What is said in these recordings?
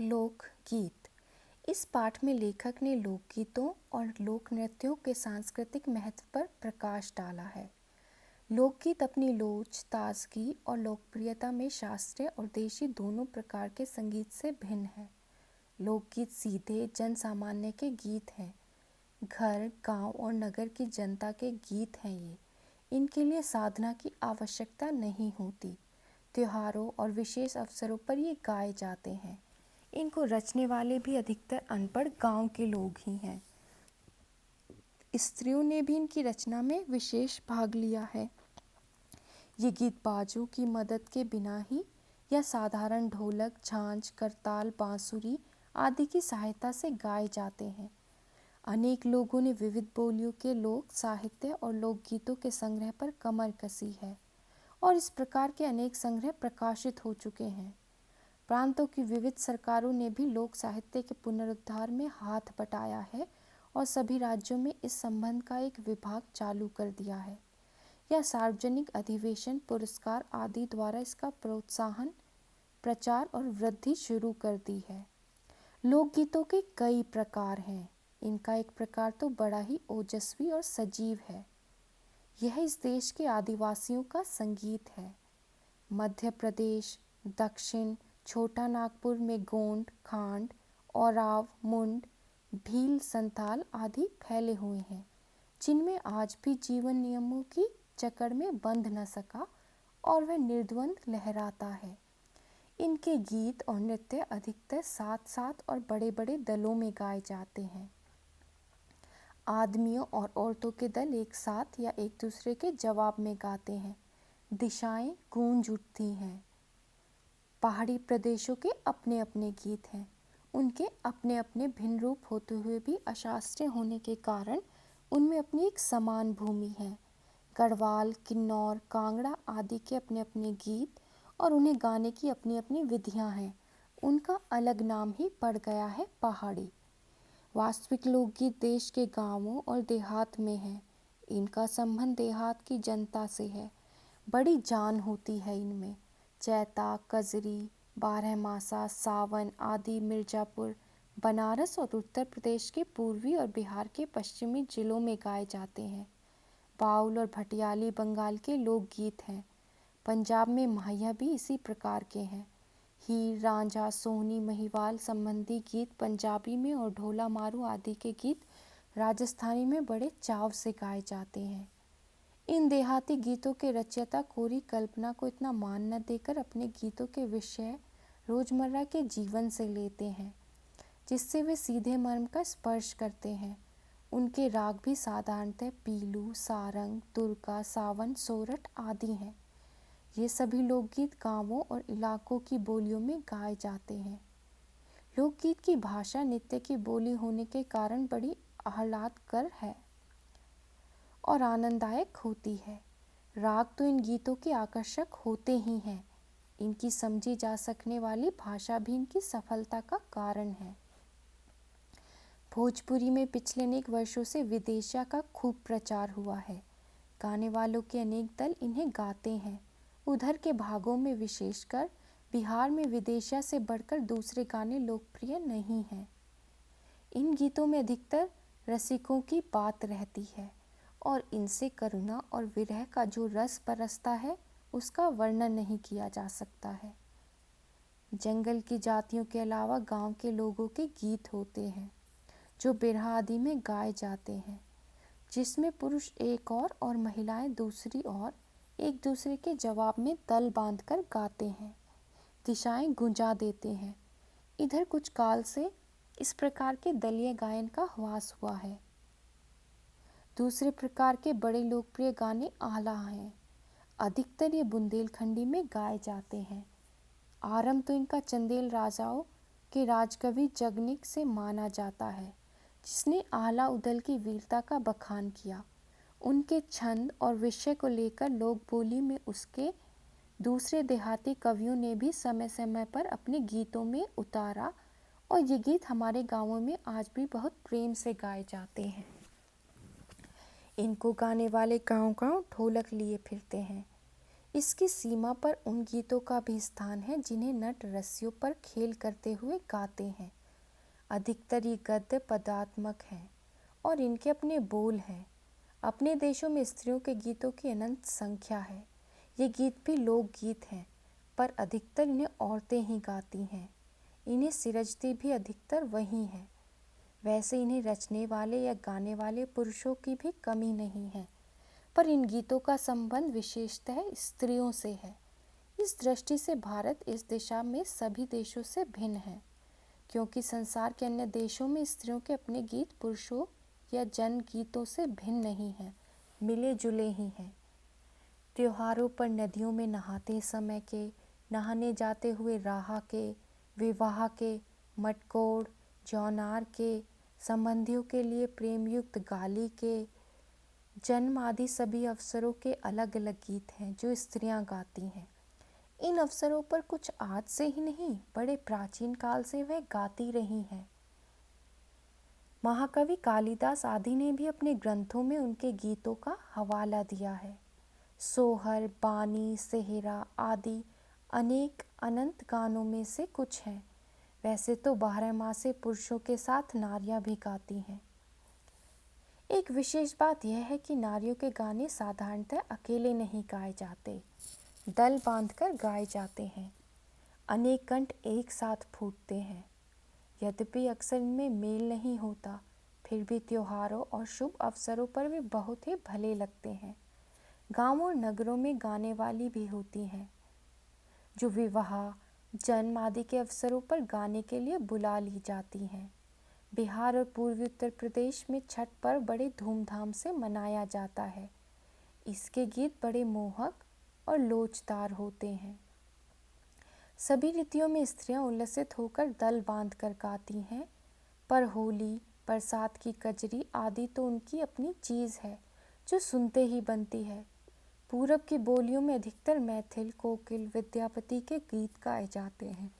लोकगीत। इस पाठ में लेखक ने लोकगीतों और लोक नृत्यों के सांस्कृतिक महत्व पर प्रकाश डाला है। लोकगीत अपनी लोच, ताजगी और लोकप्रियता में शास्त्रीय और देशी दोनों प्रकार के संगीत से भिन्न है। लोकगीत सीधे जन सामान्य के गीत हैं। घर, गांव और नगर की जनता के गीत हैं ये। इनके लिए साधना की आवश्यकता नहीं होती। त्योहारों और विशेष अवसरों पर ये गाए जाते हैं। इनको रचने वाले भी अधिकतर अनपढ़ गांव के लोग ही हैं। स्त्रियों ने भी इनकी रचना में विशेष भाग लिया है। ये गीत बाजों की मदद के बिना ही या साधारण ढोलक, झांझ, करताल, बांसुरी आदि की सहायता से गाए जाते हैं। अनेक लोगों ने विविध बोलियों के लोक साहित्य और लोकगीतों के संग्रह पर कमर कसी है और इस प्रकार के अनेक संग्रह प्रकाशित हो चुके हैं। प्रांतों की विविध सरकारों ने भी लोक साहित्य के पुनरुद्धार में हाथ बटाया है और सभी राज्यों में इस संबंध का एक विभाग चालू कर दिया है या सार्वजनिक अधिवेशन, पुरस्कार आदि द्वारा इसका प्रोत्साहन, प्रचार और वृद्धि शुरू कर दी है। लोकगीतों के कई प्रकार हैं। इनका एक प्रकार तो बड़ा ही ओजस्वी और सजीव है। यह इस देश के आदिवासियों का संगीत है। मध्य प्रदेश, दक्षिण, छोटा नागपुर में गोंड, खांड, ओराव, मुंड, भील, संथाल आदि फैले हुए हैं, जिनमें आज भी जीवन नियमों की जकड़ में बंध न सका और वह निर्द्वंद लहराता है। इनके गीत और नृत्य अधिकतर साथ साथ और बड़े बड़े दलों में गाए जाते हैं। आदमियों और औरतों के दल एक साथ या एक दूसरे के जवाब में गाते हैं। दिशाएं गूंज उठती हैं। पहाड़ी प्रदेशों के अपने अपने गीत हैं। उनके अपने अपने भिन्न रूप होते हुए भी अशास्त्रीय होने के कारण उनमें अपनी एक समान भूमि है। गढ़वाल, किन्नौर, कांगड़ा आदि के अपने अपने गीत और उन्हें गाने की अपनी अपनी विधियां हैं। उनका अलग नाम ही पड़ गया है पहाड़ी। वास्तविक लोकगीत देश के गांवों और देहात में है। इनका संबंध देहात की जनता से है। बड़ी जान होती है इनमें। चैता, कजरी, बारहमासा, सावन आदि मिर्जापुर, बनारस और उत्तर प्रदेश के पूर्वी और बिहार के पश्चिमी जिलों में गाए जाते हैं। बाउल और भटियाली बंगाल के लोकगीत हैं। पंजाब में माहिया भी इसी प्रकार के हैं। हीर, रांझा, सोहनी, महिवाल संबंधी गीत पंजाबी में और ढोला मारू आदि के गीत राजस्थानी में बड़े चाव से गाए जाते हैं। इन देहाती गीतों के रचयिता कोरी कल्पना को इतना मान न देकर अपने गीतों के विषय रोजमर्रा के जीवन से लेते हैं, जिससे वे सीधे मर्म का स्पर्श करते हैं। उनके राग भी साधारणतः पीलू, सारंग, दुर्गा, सावन, सोरठ आदि हैं। ये सभी लोकगीत गांवों और इलाकों की बोलियों में गाए जाते हैं। लोकगीत की भाषा नित्य की बोली होने के कारण बड़ी आह्लादकर है और आनंददायक होती है। राग तो इन गीतों के आकर्षक होते ही हैं। इनकी समझी जा सकने वाली भाषा भी इनकी सफलता का कारण है। भोजपुरी में पिछले अनेक वर्षों से विदेशिया का खूब प्रचार हुआ है। गाने वालों के अनेक दल इन्हें गाते हैं। उधर के भागों में, विशेषकर बिहार में, विदेशिया से बढ़कर दूसरे गाने लोकप्रिय नहीं हैं। इन गीतों में अधिकतर रसिकों की बात रहती है और इनसे करुणा और विरह का जो रस बरसता है उसका वर्णन नहीं किया जा सकता है। जंगल की जातियों के अलावा गांव के लोगों के गीत होते हैं जो बिरहा आदि में गाए जाते हैं, जिसमें पुरुष एक और महिलाएं दूसरी ओर एक दूसरे के जवाब में दल बांधकर गाते हैं, दिशाएं गुंजा देते हैं। इधर कुछ काल से इस प्रकार के दलीय गायन का ह्रास हुआ है। दूसरे प्रकार के बड़े लोकप्रिय गाने आला हैं। अधिकतर ये बुंदेलखंडी में गाए जाते हैं। आरंभ तो इनका चंदेल राजाओं के राजकवि जगनिक से माना जाता है, जिसने आला उदल की वीरता का बखान किया। उनके छंद और विषय को लेकर लोक बोली में उसके दूसरे देहाती कवियों ने भी समय समय पर अपने गीतों में उतारा और ये गीत हमारे गांवों में आज भी बहुत प्रेम से गाए जाते हैं। इनको गाने वाले गांव गांव ढोलक लिए फिरते हैं। इसकी सीमा पर उन गीतों का भी स्थान है जिन्हें नट रस्सियों पर खेल करते हुए गाते हैं। अधिकतर ये गद्य पदात्मक हैं और इनके अपने बोल हैं। अपने देशों में स्त्रियों के गीतों की अनंत संख्या है। ये गीत भी लोकगीत हैं, पर अधिकतर इन्हें औरतें ही गाती हैं। इन्हें सिरजती भी अधिकतर वही हैं। वैसे इन्हें रचने वाले या गाने वाले पुरुषों की भी कमी नहीं है, पर इन गीतों का संबंध विशेषतः स्त्रियों से है। इस दृष्टि से भारत इस दिशा में सभी देशों से भिन्न है, क्योंकि संसार के अन्य देशों में स्त्रियों के अपने गीत पुरुषों या जन गीतों से भिन्न नहीं हैं, मिले जुले ही हैं। त्योहारों पर नदियों में नहाते समय के, नहाने जाते हुए राह के, विवाह के, मटकोड़, जौनार के, संबंधियों के लिए प्रेमयुक्त गाली के, जन्म आदि सभी अवसरों के अलग अलग गीत हैं जो स्त्रियां गाती हैं। इन अवसरों पर कुछ आज से ही नहीं, बड़े प्राचीन काल से वह गाती रही हैं। महाकवि कालिदास आदि ने भी अपने ग्रंथों में उनके गीतों का हवाला दिया है। सोहर, बानी, सेहरा आदि अनेक अनंत गानों में से कुछ हैं। वैसे तो 12 मासे पुरुषों के साथ नारियां भी गाती हैं। एक विशेष बात यह है कि नारियों के गाने साधारणतः अकेले नहीं गाए जाते, दल बांधकर गाए जाते हैं। अनेक कंठ एक साथ फूटते हैं। यद्यपि अक्सर इनमें मेल नहीं होता, फिर भी त्योहारों और शुभ अवसरों पर वे बहुत ही भले लगते हैं। गांव और नगरों में गाने वाली भी होती हैं, जो विवाह, जन्म आदि के अवसरों पर गाने के लिए बुला ली जाती हैं। बिहार और पूर्वी उत्तर प्रदेश में छठ पर्व बड़े धूमधाम से मनाया जाता है। इसके गीत बड़े मोहक और लोचदार होते हैं। सभी रीतियों में स्त्रियां उल्लसित होकर दल बांधकर गाती हैं, पर होली, बरसात की कजरी आदि तो उनकी अपनी चीज़ है जो सुनते ही बनती है। पूरब की बोलियों में अधिकतर मैथिल, कोकिल, विद्यापति के गीत गाए जाते हैं,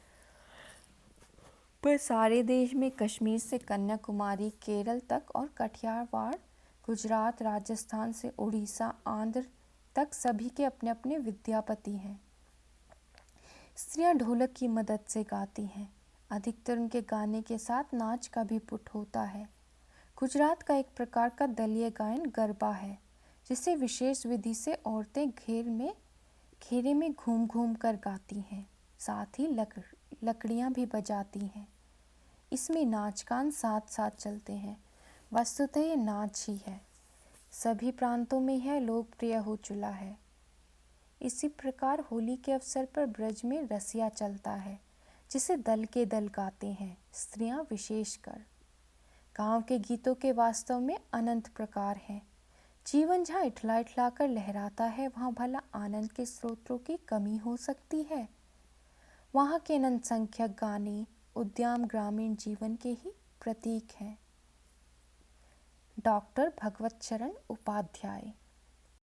पर सारे देश में कश्मीर से कन्याकुमारी, केरल तक और कठियावाड़, गुजरात, राजस्थान से उड़ीसा, आंध्र तक सभी के अपने अपने विद्यापति हैं। स्त्रियां ढोलक की मदद से गाती हैं। अधिकतर उनके गाने के साथ नाच का भी पुट होता है। गुजरात का एक प्रकार का दलीय गायन गरबा है, जिसे विशेष विधि से औरतें घेरे में घूम घूम कर गाती हैं। साथ ही लकड़ियाँ भी बजाती हैं। इसमें नाच गान साथ साथ चलते हैं। वस्तुतः ये नाच ही है। सभी प्रांतों में यह लोकप्रिय हो चुका है। इसी प्रकार होली के अवसर पर ब्रज में रसिया चलता है, जिसे दल के दल गाते हैं, स्त्रियां विशेषकर। गांव के गीतों के वास्तव में अनंत प्रकार हैं। जीवन जहाँ इठला इठला कर लहराता है, वहाँ भला आनंद के स्रोतों की कमी हो सकती है? वहाँ के अनंत संख्यक गाने उद्यम ग्रामीण जीवन के ही प्रतीक हैं। डॉक्टर भगवत चरण उपाध्याय।